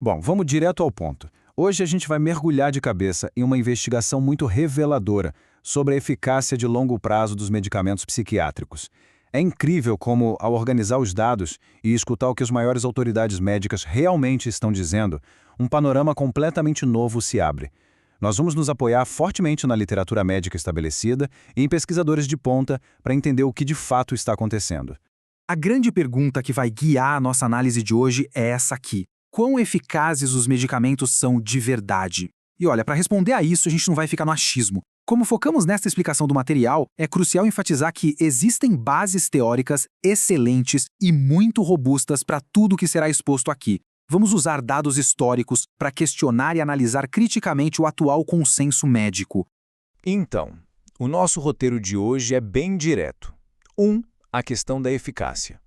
Bom, vamos direto ao ponto. Hoje a gente vai mergulhar de cabeça em uma investigação muito reveladora sobre a eficácia de longo prazo dos medicamentos psiquiátricos. É incrível como, ao organizar os dados e escutar o que as maiores autoridades médicas realmente estão dizendo, um panorama completamente novo se abre. Nós vamos nos apoiar fortemente na literatura médica estabelecida e em pesquisadores de ponta para entender o que de fato está acontecendo. A grande pergunta que vai guiar a nossa análise de hoje é essa aqui. Quão eficazes os medicamentos são de verdade? E olha, para responder a isso, a gente não vai ficar no achismo. Como focamos nesta explicação do material, é crucial enfatizar que existem bases teóricas excelentes e muito robustas para tudo que será exposto aqui. Vamos usar dados históricos para questionar e analisar criticamente o atual consenso médico. Então, o nosso roteiro de hoje é bem direto. 1. A questão da eficácia.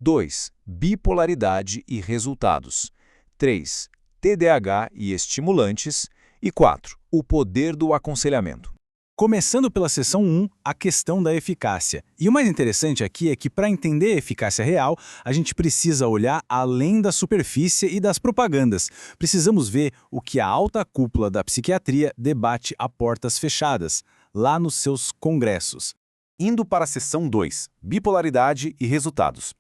2. Bipolaridade e resultados. 3. TDAH e estimulantes. E 4. O poder do aconselhamento. Começando pela seção 1, a questão da eficácia. E o mais interessante aqui é que, para entender a eficácia real, a gente precisa olhar além da superfície e das propagandas. Precisamos ver o que a alta cúpula da psiquiatria debate a portas fechadas, lá nos seus congressos. Indo para a seção 2, bipolaridade e resultados.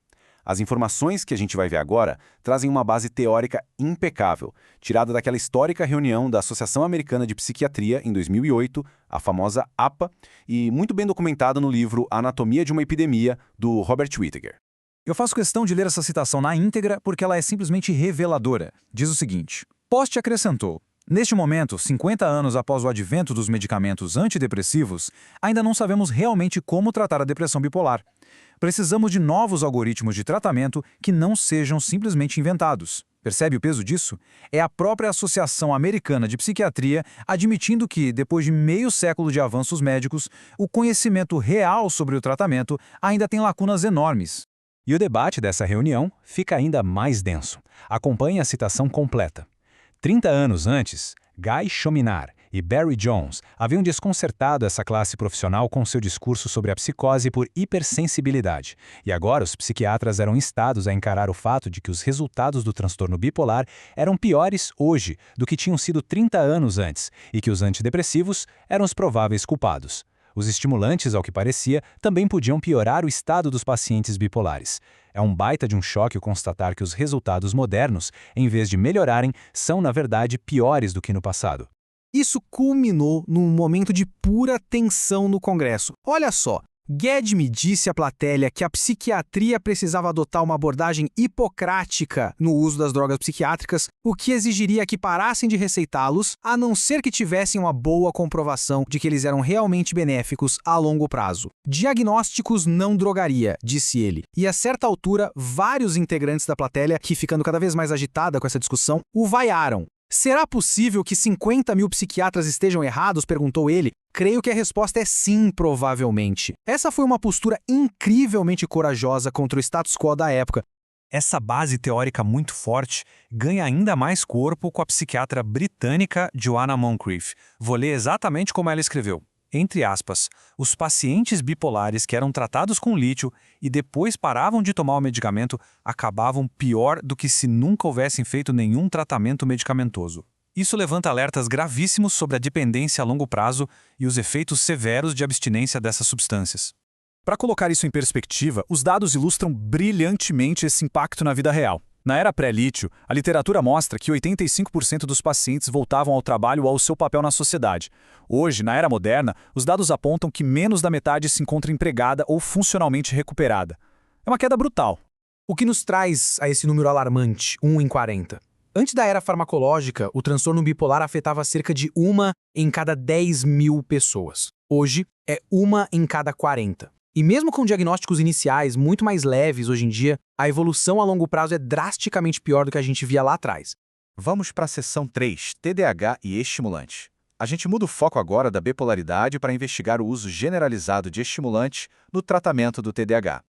As informações que a gente vai ver agora trazem uma base teórica impecável, tirada daquela histórica reunião da Associação Americana de Psiquiatria em 2008, a famosa APA, e muito bem documentada no livro Anatomia de uma Epidemia, do Robert Whittaker. Eu faço questão de ler essa citação na íntegra porque ela é simplesmente reveladora. Diz o seguinte: Post acrescentou: neste momento, 50 anos após o advento dos medicamentos antidepressivos, ainda não sabemos realmente como tratar a depressão bipolar. Precisamos de novos algoritmos de tratamento que não sejam simplesmente inventados. Percebe o peso disso? É a própria Associação Americana de Psiquiatria admitindo que, depois de meio século de avanços médicos, o conhecimento real sobre o tratamento ainda tem lacunas enormes. E o debate dessa reunião fica ainda mais denso. Acompanhe a citação completa. 30 anos antes, Guy Chouinard e Barry Jones haviam desconcertado essa classe profissional com seu discurso sobre a psicose por hipersensibilidade. E agora os psiquiatras eram instados a encarar o fato de que os resultados do transtorno bipolar eram piores hoje do que tinham sido 30 anos antes, e que os antidepressivos eram os prováveis culpados. Os estimulantes, ao que parecia, também podiam piorar o estado dos pacientes bipolares. É um baita de um choque constatar que os resultados modernos, em vez de melhorarem, são, na verdade, piores do que no passado. Isso culminou num momento de pura tensão no Congresso. Olha só, Guedes disse à plateia que a psiquiatria precisava adotar uma abordagem hipocrática no uso das drogas psiquiátricas, o que exigiria que parassem de receitá-los, a não ser que tivessem uma boa comprovação de que eles eram realmente benéficos a longo prazo. Diagnósticos não drogaria, disse ele. E a certa altura, vários integrantes da plateia, que ficando cada vez mais agitada com essa discussão, o vaiaram. Será possível que 50 mil psiquiatras estejam errados? Perguntou ele. Creio que a resposta é sim, provavelmente. Essa foi uma postura incrivelmente corajosa contra o status quo da época. Essa base teórica muito forte ganha ainda mais corpo com a psiquiatra britânica Joanna Moncrieff. Vou ler exatamente como ela escreveu. Entre aspas, os pacientes bipolares que eram tratados com lítio e depois paravam de tomar o medicamento acabavam pior do que se nunca houvessem feito nenhum tratamento medicamentoso. Isso levanta alertas gravíssimos sobre a dependência a longo prazo e os efeitos severos de abstinência dessas substâncias. Para colocar isso em perspectiva, os dados ilustram brilhantemente esse impacto na vida real. Na era pré-lítio, a literatura mostra que 85% dos pacientes voltavam ao trabalho ou ao seu papel na sociedade. Hoje, na era moderna, os dados apontam que menos da metade se encontra empregada ou funcionalmente recuperada. É uma queda brutal. O que nos traz a esse número alarmante, 1 em 40? Antes da era farmacológica, o transtorno bipolar afetava cerca de 1 em cada 10 mil pessoas. Hoje, é 1 em cada 40. E mesmo com diagnósticos iniciais muito mais leves hoje em dia, a evolução a longo prazo é drasticamente pior do que a gente via lá atrás. Vamos para a seção 3, TDAH e estimulante. A gente muda o foco agora da bipolaridade para investigar o uso generalizado de estimulante no tratamento do TDAH.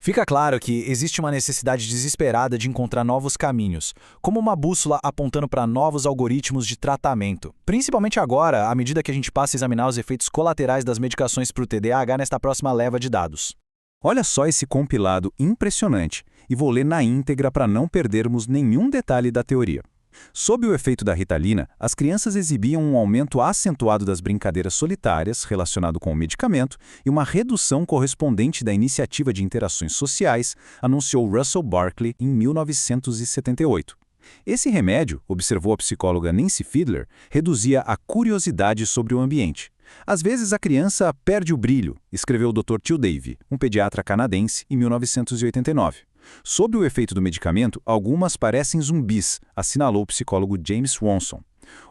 Fica claro que existe uma necessidade desesperada de encontrar novos caminhos, como uma bússola apontando para novos algoritmos de tratamento. Principalmente agora, à medida que a gente passa a examinar os efeitos colaterais das medicações para o TDAH nesta próxima leva de dados. Olha só esse compilado impressionante, e vou ler na íntegra para não perdermos nenhum detalhe da teoria. Sob o efeito da Ritalina, as crianças exibiam um aumento acentuado das brincadeiras solitárias relacionado com o medicamento e uma redução correspondente da iniciativa de interações sociais, anunciou Russell Barkley em 1978. Esse remédio, observou a psicóloga Nancy Fiedler, reduzia a curiosidade sobre o ambiente. Às vezes a criança perde o brilho, escreveu o Dr. Till Davey, um pediatra canadense, em 1989. Sob o efeito do medicamento, algumas parecem zumbis, assinalou o psicólogo James Swanson.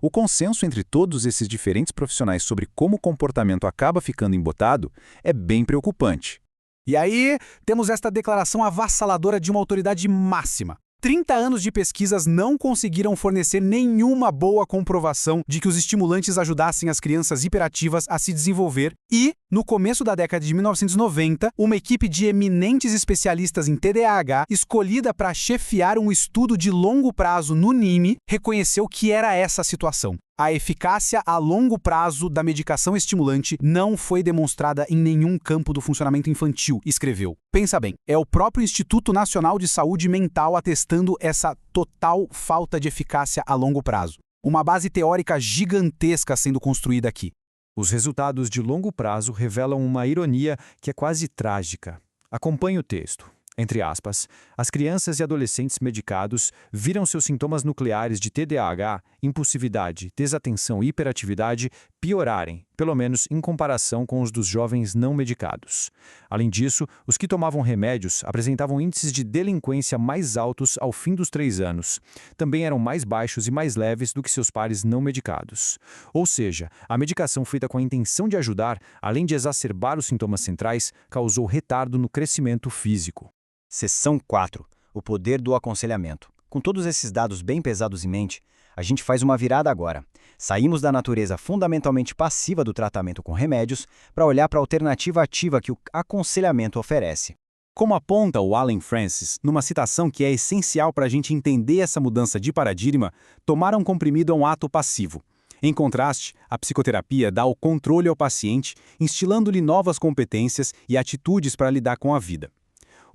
O consenso entre todos esses diferentes profissionais sobre como o comportamento acaba ficando embotado é bem preocupante. E aí, temos esta declaração avassaladora de uma autoridade máxima. 30 anos de pesquisas não conseguiram fornecer nenhuma boa comprovação de que os estimulantes ajudassem as crianças hiperativas a se desenvolver e, no começo da década de 1990, uma equipe de eminentes especialistas em TDAH, escolhida para chefiar um estudo de longo prazo no NIME, reconheceu que era essa a situação. A eficácia a longo prazo da medicação estimulante não foi demonstrada em nenhum campo do funcionamento infantil, escreveu. Pensa bem, é o próprio Instituto Nacional de Saúde Mental atestando essa total falta de eficácia a longo prazo. Uma base teórica gigantesca sendo construída aqui. Os resultados de longo prazo revelam uma ironia que é quase trágica. Acompanhe o texto. Entre aspas, as crianças e adolescentes medicados viram seus sintomas nucleares de TDAH, impulsividade, desatenção e hiperatividade piorarem, pelo menos em comparação com os dos jovens não medicados. Além disso, os que tomavam remédios apresentavam índices de delinquência mais altos ao fim dos 3 anos. Também eram mais baixos e mais leves do que seus pares não medicados. Ou seja, a medicação feita com a intenção de ajudar, além de exacerbar os sintomas centrais, causou retardo no crescimento físico. Seção 4. O poder do aconselhamento. Com todos esses dados bem pesados em mente, a gente faz uma virada agora. Saímos da natureza fundamentalmente passiva do tratamento com remédios para olhar para a alternativa ativa que o aconselhamento oferece. Como aponta o Allen Francis, numa citação que é essencial para a gente entender essa mudança de paradigma, tomar um comprimido é um ato passivo. Em contraste, a psicoterapia dá o controle ao paciente, instilando-lhe novas competências e atitudes para lidar com a vida.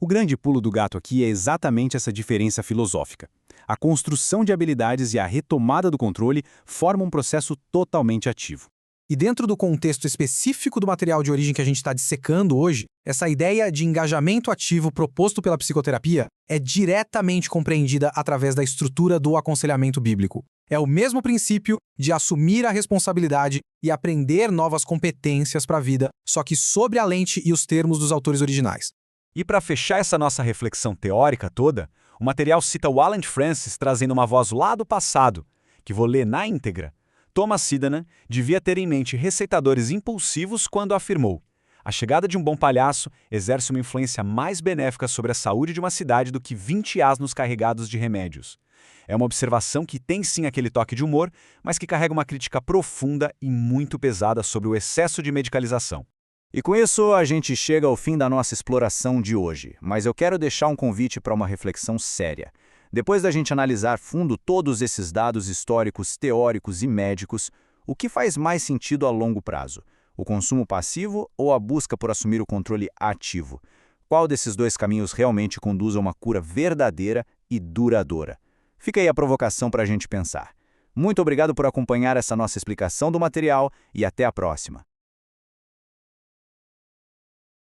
O grande pulo do gato aqui é exatamente essa diferença filosófica. A construção de habilidades e a retomada do controle formam um processo totalmente ativo. E dentro do contexto específico do material de origem que a gente está dissecando hoje, essa ideia de engajamento ativo proposto pela psicoterapia é diretamente compreendida através da estrutura do aconselhamento bíblico. É o mesmo princípio de assumir a responsabilidade e aprender novas competências para a vida, só que sobre a lente e os termos dos autores originais. E para fechar essa nossa reflexão teórica toda, o material cita o Allen Francis trazendo uma voz lá do passado, que vou ler na íntegra. Thomas Sidanan devia ter em mente receitadores impulsivos quando afirmou: a chegada de um bom palhaço exerce uma influência mais benéfica sobre a saúde de uma cidade do que 20 asnos carregados de remédios. É uma observação que tem sim aquele toque de humor, mas que carrega uma crítica profunda e muito pesada sobre o excesso de medicalização. E com isso a gente chega ao fim da nossa exploração de hoje, mas eu quero deixar um convite para uma reflexão séria. Depois da gente analisar fundo todos esses dados históricos, teóricos e médicos, o que faz mais sentido a longo prazo? O consumo passivo ou a busca por assumir o controle ativo? Qual desses dois caminhos realmente conduz a uma cura verdadeira e duradoura? Fica aí a provocação para a gente pensar. Muito obrigado por acompanhar essa nossa explicação do material e até a próxima.